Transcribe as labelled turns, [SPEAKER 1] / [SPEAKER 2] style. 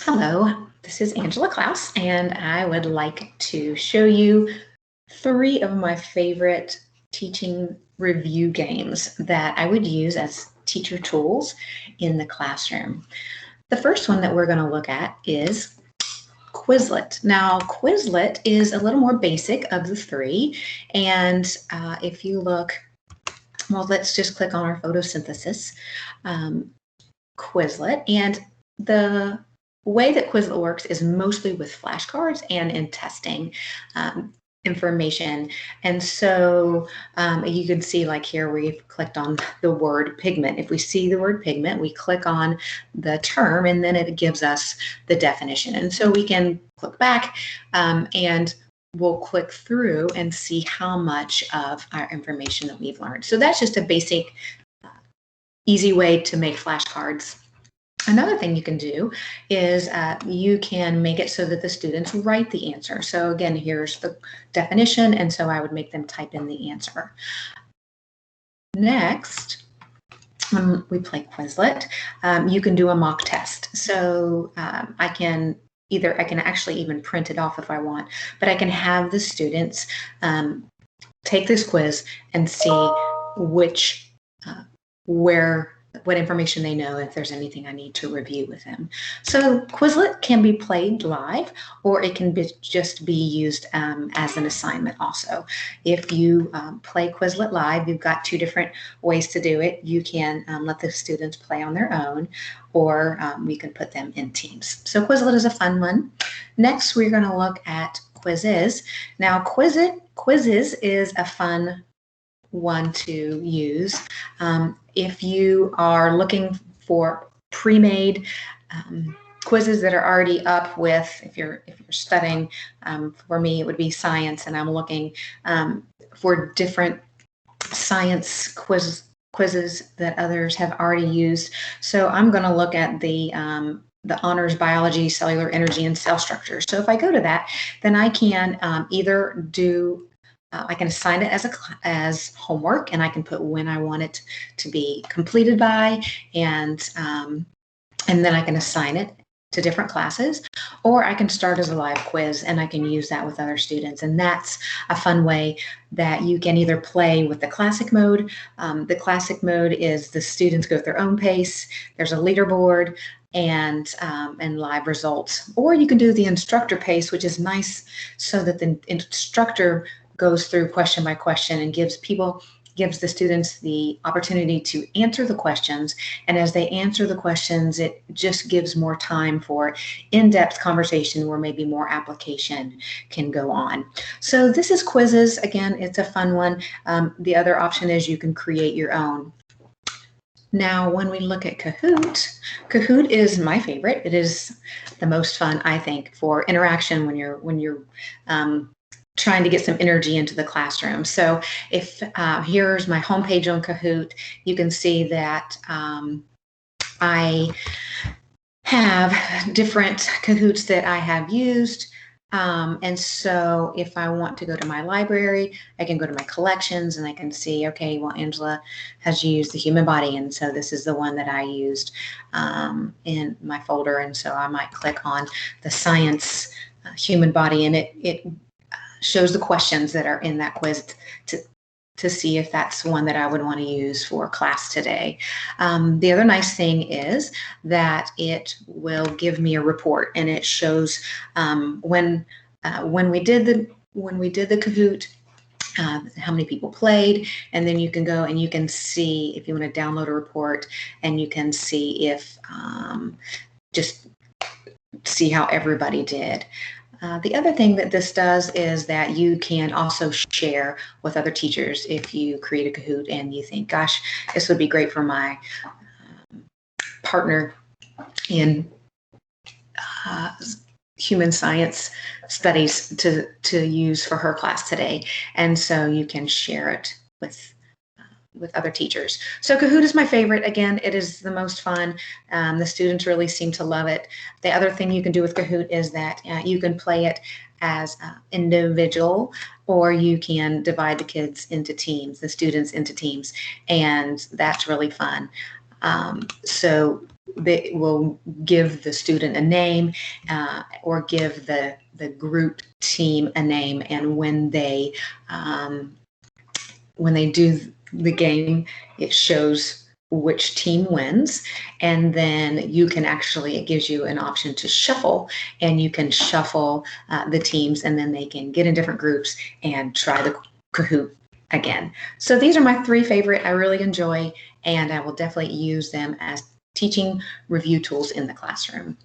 [SPEAKER 1] Hello, this is Angela Klaus, and I would like to show you 3 of my favorite teaching review games that I would use as teacher tools in the classroom. The first one that we're going to look at is Quizlet. Now, Quizlet is a little more basic of the 3, and if you look, well, let's just click on our photosynthesis Quizlet, and the way that Quizlet works is mostly with flashcards and in testing information. And so you can see, like here, we've clicked on the word pigment. If we see the word pigment, we click on the term and then it gives us the definition. And so we can click back and we'll click through and see how much of our information that we've learned. So that's just a basic, easy way to make flashcards. Another thing you can do is you can make it so that the students write the answer. So again, here's the definition, and so I would make them type in the answer. Next, when we play Quizlet, you can do a mock test. So I can actually even print it off if I want, but I can have the students take this quiz and see what information they know, if there's anything I need to review with them. So Quizlet can be played live, or it can just be used as an assignment also. If you play Quizlet live, you've got 2 different ways to do it. You can let the students play on their own, or we can put them in teams. So Quizlet is a fun one. Next, we're going to look at Quizizz. Now, Quizizz is a fun one to use. If you are looking for pre-made quizzes that are already up with, if you're studying, for me it would be science, and I'm looking for different science quizzes that others have already used. So I'm going to look at the honors biology, cellular energy, and cell structure. So if I go to that, then I can either do I can assign it as homework, and I can put when I want it to be completed by, and then I can assign it to different classes, or I can start as a live quiz and I can use that with other students. And that's a fun way that you can either play with the classic mode. The classic mode is the students go at their own pace. There's a leaderboard and live results, or you can do the instructor pace, which is nice so that the instructor goes through question by question and gives the students the opportunity to answer the questions. And as they answer the questions, it just gives more time for in-depth conversation where maybe more application can go on. So this is Quizizz. Again, it's a fun one. The other option is you can create your own. Now, when we look at Kahoot, Kahoot is my favorite. It is the most fun, I think, for interaction when you're trying to get some energy into the classroom. So if here's my homepage on Kahoot, you can see that I have different Kahoots that I have used. And so if I want to go to my library, I can go to my collections and I can see, okay, well, Angela has used the human body. And so this is the one that I used in my folder. And so I might click on the science human body, and it shows the questions that are in that quiz to see if that's one that I would want to use for class today. The other nice thing is that it will give me a report, and it shows when we did the Kahoot, how many people played, and then you can go and you can see if you want to download a report, and you can see if just see how everybody did. The other thing that this does is that you can also share with other teachers. If you create a Kahoot and you think, gosh, this would be great for my partner in human science studies to use for her class today. And so you can share it with other teachers. So Kahoot is my favorite. Again, it is the most fun. The students really seem to love it. The other thing you can do with Kahoot is that you can play it as individual, or you can divide the kids into teams, the students into teams, and that's really fun. So they will give the student a name or give the group team a name, and when they do the game, it shows which team wins, and then you can actually, it gives you an option to shuffle, and you can shuffle the teams, and then they can get in different groups and try the Kahoot again. So these are my 3 favorite. I really enjoy, and I will definitely use them as teaching review tools in the classroom.